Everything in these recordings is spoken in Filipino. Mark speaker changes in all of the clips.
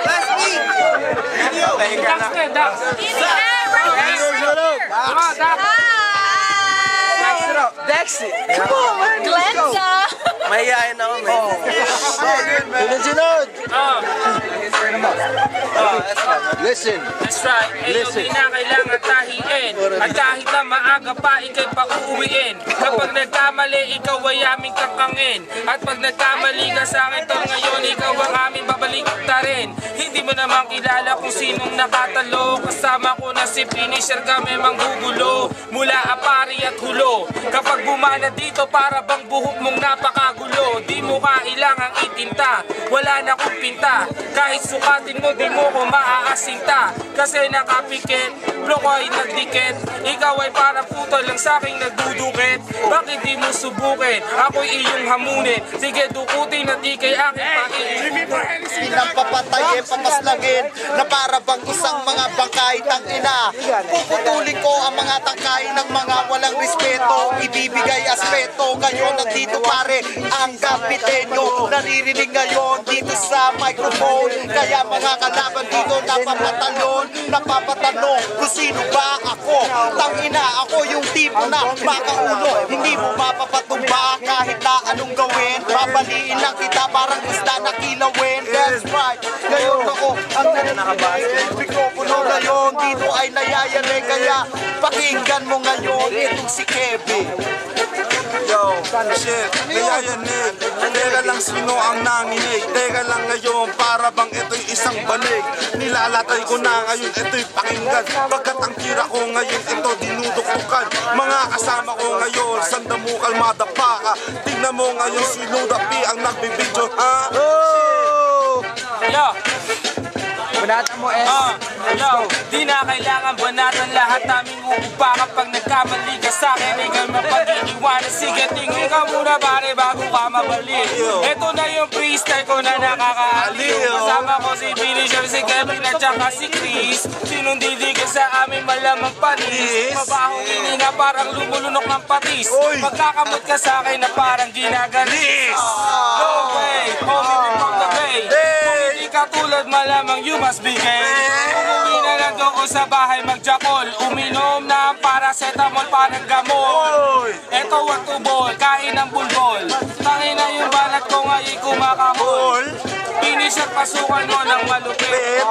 Speaker 1: Last week! Dexit! Come on, man!
Speaker 2: Glenza!
Speaker 1: Mahihayin ako, man.
Speaker 3: Sunod! Listen.
Speaker 4: That's right. Listen. Hindi na kailangan tahiin. At kahit na maaga pa, ikay pa uuwiin. Kapag nagkamali, ikaw ay aming kakangin. At pag nagkamali ka sa akin, tol, ngayon ikaw ang aming babalik ta rin. Hindi mo naman kilala kung sinong nakatalo. Kasama ko na si Finisher, kami manggugulo. Mula apari at hulo. Kapag bumana dito, para bang buhok mong napakagulo. Di mo kailangang itinta, wala na kong pinta. Kahit sukatin mo, di mo ko maaasinta. Kasi nakapikit, blok ay nagdikit. Ikaw ay parang putol lang sa'king nagdudukit. Bakit di mo subukin? Ako'y iyong hamunin. Sige, dukutin at ikay aking paiinin.
Speaker 3: Pinagpapatayin, pamaslangin na para bang isang mga bangkay tang ina. Puputulin ko ang mga tangkay ng mga walang respeto. Ibibigay aspeto. Ngayon nandito pare ang kapitenyo. Naririnig ngayon dito sa microphone. Kaya mga kalaban dito napapatanong kung sino ba ako. Tangina, ako yung tipo na makaulo. Hindi mo mapapatumba kahit na anong gawin. Babaliin lang kita parang isda na kilawin. That's right, ngayon ako ang nananakabas. Mikropono ngayon dito ay nayayari. Kaya pakinggan mo ngayon itong si Kevin.
Speaker 5: Yo, shit, nayayanig. Teka lang, sino ang nanginig? Teka lang ngayon, para bang ito'y isang banig. Nilalatay ko na ngayon, ito'y pakinggan. Pagkat ang tira ko ngayon, ito dinuduktukan. Mga kasama ko ngayon, sandamukal madapa ka. Tingnan mo ngayon, si Ludapi ang nagbibidyo, ha?
Speaker 4: Yo!
Speaker 1: Banatan mo, S.
Speaker 4: Yo, di na kailangan banatan lahat naming uupa. Kapag nagkamali ka sa'kin, ikaw mapag-iiwanan. Sige, tingin ka muna pare bago ka mabalik. Ito na yung freestyle ko na nakakaaliw. Kasama ko si Finisher, si Kevin at saka si Chris. Sinong didigil sa aming malamang panis. Mabahong hininga parang lumulunok ng patis. Magkakamot ka sa'kin na parang ginagalis. No way, homie from the bay. Katulad malamang you must be gay. Umuwi na lang doon sa bahay magjakol. Uminom na ang paracetamol parang gamot. Eto ang tubol, kain ng bulbol. Tangin na yung balat ko ngayon kumakahol. Finisher pasukan mo ng malupit.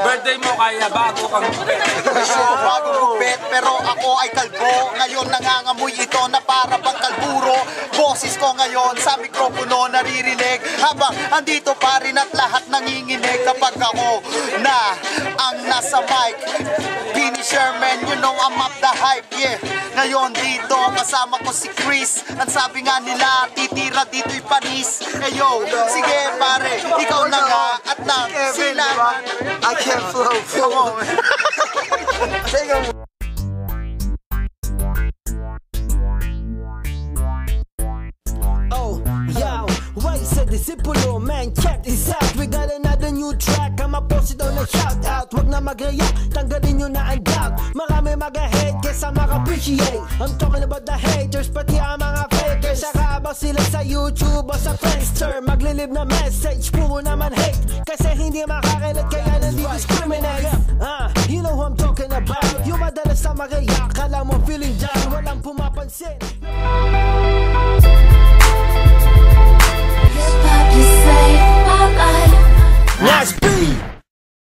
Speaker 4: Birthday mo kaya bago kang gupit.
Speaker 3: Bago gupit, pero ako ay kalbo. Ngayon nangangamoy ito na para bang kalburo. Boses ko ngayon sa mikropono naririnig. Habang andito pa rin at lahat nanginginig. Kapag ako na ang nasa mic. Finisher man, you know I'm up the hype, yeah. Ngayon dito kasama ko si Chris. Ang sabi nga nila, titira dito'y panis. Ngayon, sige pare, ikaw na nga at nang sila.
Speaker 1: I can't flow. Come on, man. Take a...
Speaker 6: Oh, yo, wait, said Disipulo, man, check this out. We got another new track, I'ma post it on a shout out. Wag na mag-react, tanggalin nyo na ang doubt. Marami mag-hate, kesa mag-appreciate. I'm talking about the haters, pati ang mga fakers. Saka abang sila sa YouTube o sa Friendster. Maglilib na message, puro naman hate. Kasi hindi makakilat, kaya nandito discriminate. You know who I'm talking about. Yung madalas na mag-react